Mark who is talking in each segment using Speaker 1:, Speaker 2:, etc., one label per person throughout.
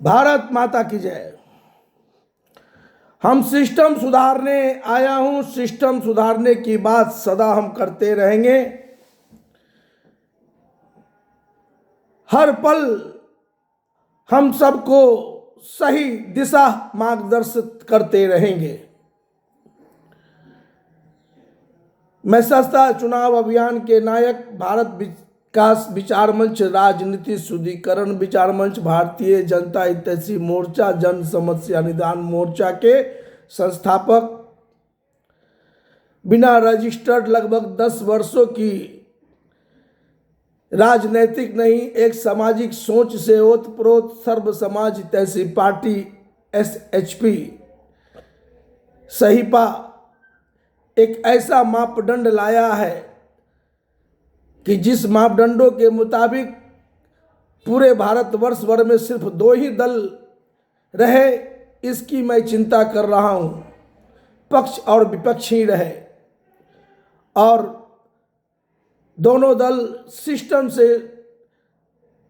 Speaker 1: भारत माता की जय। हम सिस्टम सुधारने आया हूं, सिस्टम सुधारने की बात सदा हम करते रहेंगे। हर पल हम सबको सही दिशा मार्गदर्शित करते रहेंगे। मैं सस्ता चुनाव अभियान के नायक, भारत विकास विचार मंच, राजनीति शुद्धिकरण विचार मंच, भारतीय जनता हितैषी मोर्चा, जन समस्या निदान मोर्चा के संस्थापक, बिना रजिस्टर्ड लगभग 10 वर्षों की राजनैतिक नहीं, एक सामाजिक सोच से ओतप्रोत सर्व समाज हितैषी पार्टी SHP सहीपा एक ऐसा मापदंड लाया है कि जिस मापदंडों के मुताबिक पूरे भारतवर्ष भर में सिर्फ 2 ही दल रहे, इसकी मैं चिंता कर रहा हूं। पक्ष और विपक्ष ही रहे और दोनों दल सिस्टम से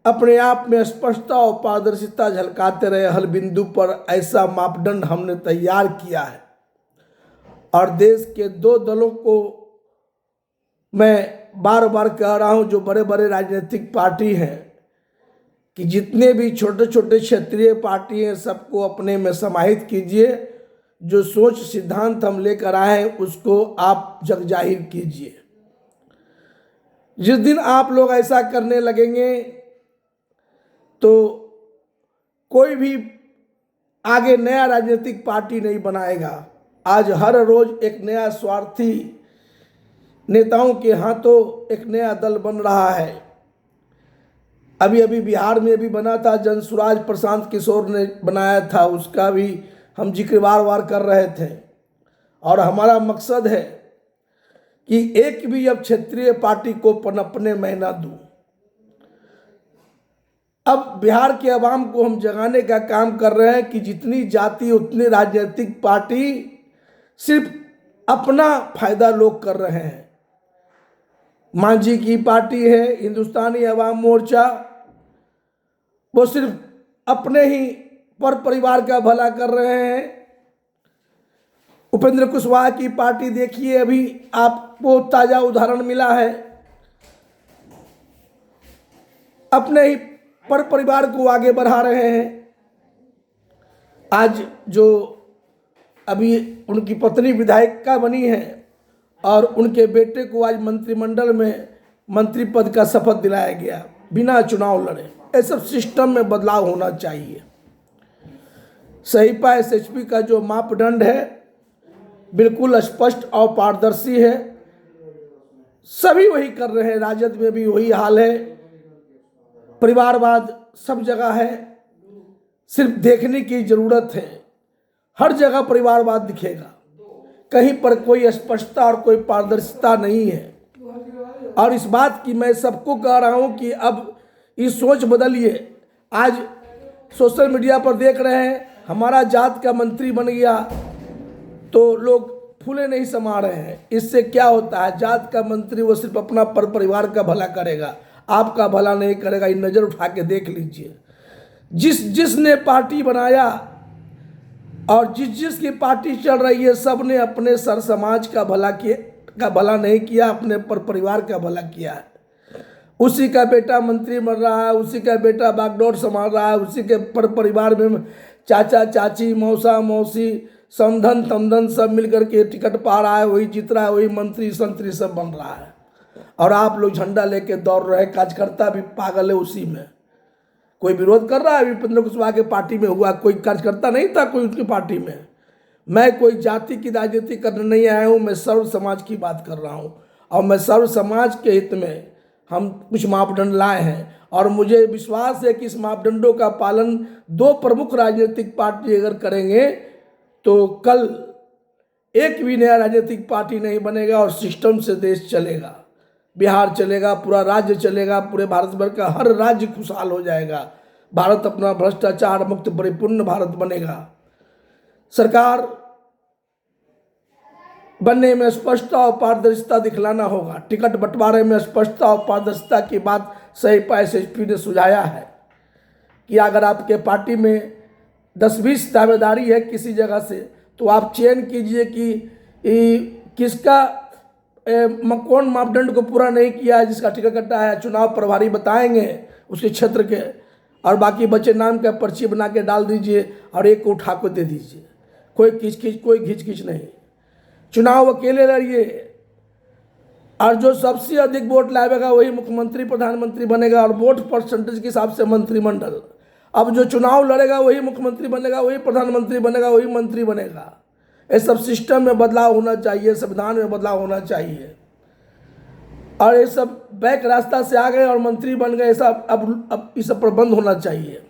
Speaker 1: अपने आप में स्पष्टता और पारदर्शिता झलकाते रहे। हर बिंदु पर ऐसा मापदंड हमने तैयार किया है और देश के 2 दलों को मैं बार बार कह रहा हूं, जो बड़े बड़े राजनीतिक पार्टी हैं, कि जितने भी छोटे छोटे क्षेत्रीय पार्टी हैं सबको अपने में समाहित कीजिए। जो सोच सिद्धांत हम लेकर आए हैं उसको आप जग जाहिर कीजिए। जिस दिन आप लोग ऐसा करने लगेंगे तो कोई भी आगे नया राजनीतिक पार्टी नहीं बनाएगा। आज हर रोज एक नया स्वार्थी नेताओं के हाथों एक नया दल बन रहा है। अभी अभी बिहार में भी बना था, जनसुराज प्रशांत किशोर ने बनाया था, उसका भी हम जिक्र बार बार कर रहे थे। और हमारा मकसद है कि एक भी अब क्षेत्रीय पार्टी को पनपने मैं ना दूं। अब बिहार के अवाम को हम जगाने का काम कर रहे हैं कि जितनी जाति उतनी राजनीतिक पार्टी, सिर्फ अपना फायदा लोग कर रहे हैं। मांझी की पार्टी है हिंदुस्तानी अवाम मोर्चा, वो सिर्फ अपने ही पर परिवार का भला कर रहे हैं। उपेंद्र कुशवाहा की पार्टी देखिए, अभी आपको ताजा उदाहरण मिला है, अपने ही पर परिवार को आगे बढ़ा रहे हैं। आज जो अभी उनकी पत्नी विधायिका बनी है और उनके बेटे को आज मंत्रिमंडल में मंत्री पद का शपथ दिलाया गया बिना चुनाव लड़े। ये सब सिस्टम में बदलाव होना चाहिए। सहीपा SHP का जो मापदंड है बिल्कुल स्पष्ट और पारदर्शी है। सभी वही कर रहे हैं, राजद में भी वही हाल है। परिवारवाद सब जगह है, सिर्फ देखने की जरूरत है। हर जगह परिवारवाद दिखेगा, कहीं पर कोई स्पष्टता और कोई पारदर्शिता नहीं है। और इस बात की मैं सबको कह रहा हूं कि अब इस सोच बदलिए। आज सोशल मीडिया पर देख रहे हैं, हमारा जात का मंत्री बन गया तो लोग फूले नहीं समा रहे हैं। इससे क्या होता है, जात का मंत्री वो सिर्फ अपना पर परिवार का भला करेगा, आपका भला नहीं करेगा। ये नज़र उठा के देख लीजिए। जिसने पार्टी बनाया और जिसकी पार्टी चल रही है, सब ने अपने सर समाज का भला नहीं किया, अपने पर परिवार का भला किया है। उसी का बेटा मंत्री बन रहा है, उसी का बेटा बागडोर संभाल रहा है, उसी के पर परिवार में चाचा चाची मौसा मौसी समधन तमधन सब मिलकर के टिकट पा रहा है, वही जीत रहा है, वही मंत्री संतरी सब बन रहा है। और आप लोग झंडा लेके दौड़ रहे हैं। कार्यकर्ता भी पागल है उसी में। कोई विरोध कर रहा है, उपेंद्र कुशवाहा के पार्टी में हुआ, कोई कार्यकर्ता नहीं था कोई उसकी पार्टी में। मैं कोई जाति की राजनीति करने नहीं आया हूँ, मैं सर्व समाज की बात कर रहा हूँ। और मैं सर्व समाज के हित में हम कुछ मापदंड लाए हैं और मुझे विश्वास है कि इस मापदंडों का पालन 2 प्रमुख राजनीतिक पार्टी अगर करेंगे तो कल एक भी नया राजनीतिक पार्टी नहीं बनेगा और सिस्टम से देश चलेगा। बिहार चलेगा, पूरा राज्य चलेगा, पूरे भारत भर का हर राज्य खुशहाल हो जाएगा। भारत अपना भ्रष्टाचार मुक्त परिपूर्ण भारत बनेगा। सरकार बनने में स्पष्टता और पारदर्शिता दिखलाना होगा। टिकट बंटवारे में स्पष्टता और पारदर्शिता की बात सहीपा SHP ने सुझाया है कि अगर आपके पार्टी में 10-20 दावेदारी है किसी जगह से, तो आप चयन कीजिए कि किसका कौन मापदंड को पूरा नहीं किया है, जिसका टिकट कटा है। चुनाव प्रभारी बताएंगे उसके क्षेत्र के, और बाकी बच्चे नाम का पर्ची बना के डाल दीजिए और एक को उठा को दे दीजिए। कोई कोई घिच खिच नहीं। चुनाव अकेले लड़िए, और जो सबसे अधिक वोट लाएगा वही मुख्यमंत्री प्रधानमंत्री बनेगा, और वोट परसेंटेज के हिसाब से मंत्रिमंडल। अब जो चुनाव लड़ेगा वही मुख्यमंत्री बनेगा, वही प्रधानमंत्री बनेगा, वही मंत्री बनेगा। ये सब सिस्टम में बदलाव होना चाहिए, संविधान में बदलाव होना चाहिए। और ये सब बैक रास्ता से आ गए और मंत्री बन गए, ऐसा अब इस सब पर बंद होना चाहिए।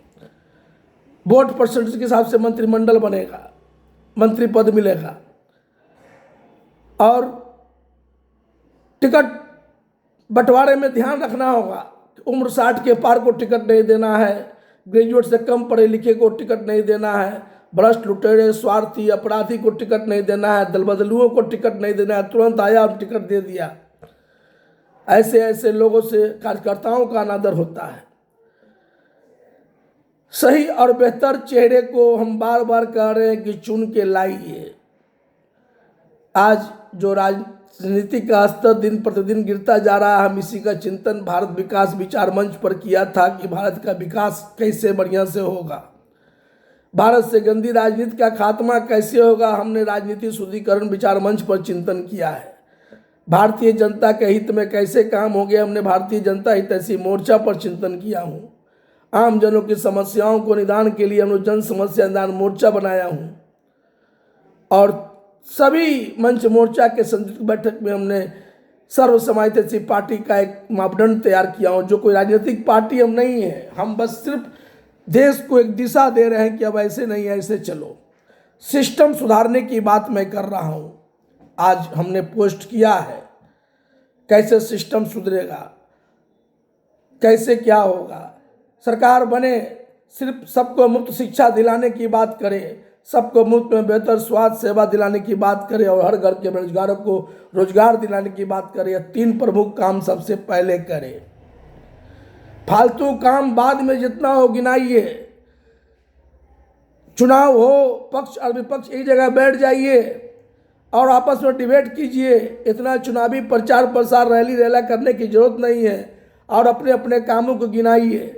Speaker 1: वोट परसेंटेज के हिसाब से मंत्रिमंडल बनेगा, मंत्री पद मिलेगा। और टिकट बंटवारे में ध्यान रखना होगा। उम्र 60 के पार को टिकट नहीं देना है, ग्रेजुएट से कम पढ़े लिखे को टिकट नहीं देना है, भ्रष्ट लुटेरे स्वार्थी अपराधी को टिकट नहीं देना है, दलबदलुओं को टिकट नहीं देना है। तुरंत आया और टिकट दे दिया। ऐसे ऐसे लोगों से कार्यकर्ताओं का अनादर होता है। सही और बेहतर चेहरे को हम बार बार कह रहे हैं कि चुन के लाइए। आज जो राजनीति का स्तर दिन प्रतिदिन गिरता जा रहा है, हम इसी का चिंतन भारत विकास विचार मंच पर किया था कि भारत का विकास कैसे बढ़िया से होगा, भारत से गंदी राजनीति का खात्मा कैसे होगा। हमने राजनीति शुद्धिकरण विचार मंच पर चिंतन किया है। भारतीय जनता के हित में कैसे काम हो गया, हमने भारतीय जनता हितैषी मोर्चा पर चिंतन किया हूँ। आम जनों की समस्याओं को निदान के लिए हमने जन समस्या निदान मोर्चा बनाया हूँ, और सभी मंच मोर्चा के संयुक्त बैठक में हमने सर्व समाजहितैषी पार्टी का एक मापदंड तैयार किया हूँ। जो कोई राजनीतिक पार्टी हम नहीं है, हम बस सिर्फ देश को एक दिशा दे रहे हैं कि अब ऐसे नहीं ऐसे चलो। सिस्टम सुधारने की बात मैं कर रहा हूँ। आज हमने पोस्ट किया है कैसे सिस्टम सुधरेगा, कैसे क्या होगा। सरकार बने सिर्फ सबको मुफ्त शिक्षा दिलाने की बात करे, सबको मुफ्त में बेहतर स्वास्थ्य सेवा दिलाने की बात करे, और हर घर के बेरोजगारों को रोजगार दिलाने की बात करे। यह 3 प्रमुख काम सबसे पहले करे। फालतू काम बाद में जितना हो गिनाइए। चुनाव हो, पक्ष और विपक्ष एक जगह बैठ जाइए और आपस में डिबेट कीजिए। इतना चुनावी प्रचार प्रसार रैली रेला करने की जरूरत नहीं है, और अपने अपने कामों को गिनाइए।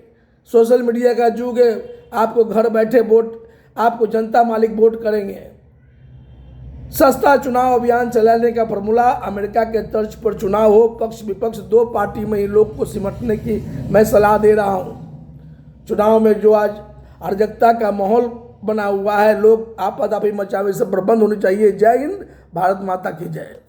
Speaker 1: सोशल मीडिया का युग है, आपको घर बैठे वोट, आपको जनता मालिक वोट करेंगे। सस्ता चुनाव अभियान चलाने का फॉर्मूला अमेरिका के तर्ज पर चुनाव हो, पक्ष विपक्ष 2 पार्टी में ही लोग को सिमटने की मैं सलाह दे रहा हूँ। चुनाव में जो आज अराजकता का माहौल बना हुआ है, लोग आपदापी मचावे, सब पर बंद होनी चाहिए। जय हिंद, भारत माता की जय।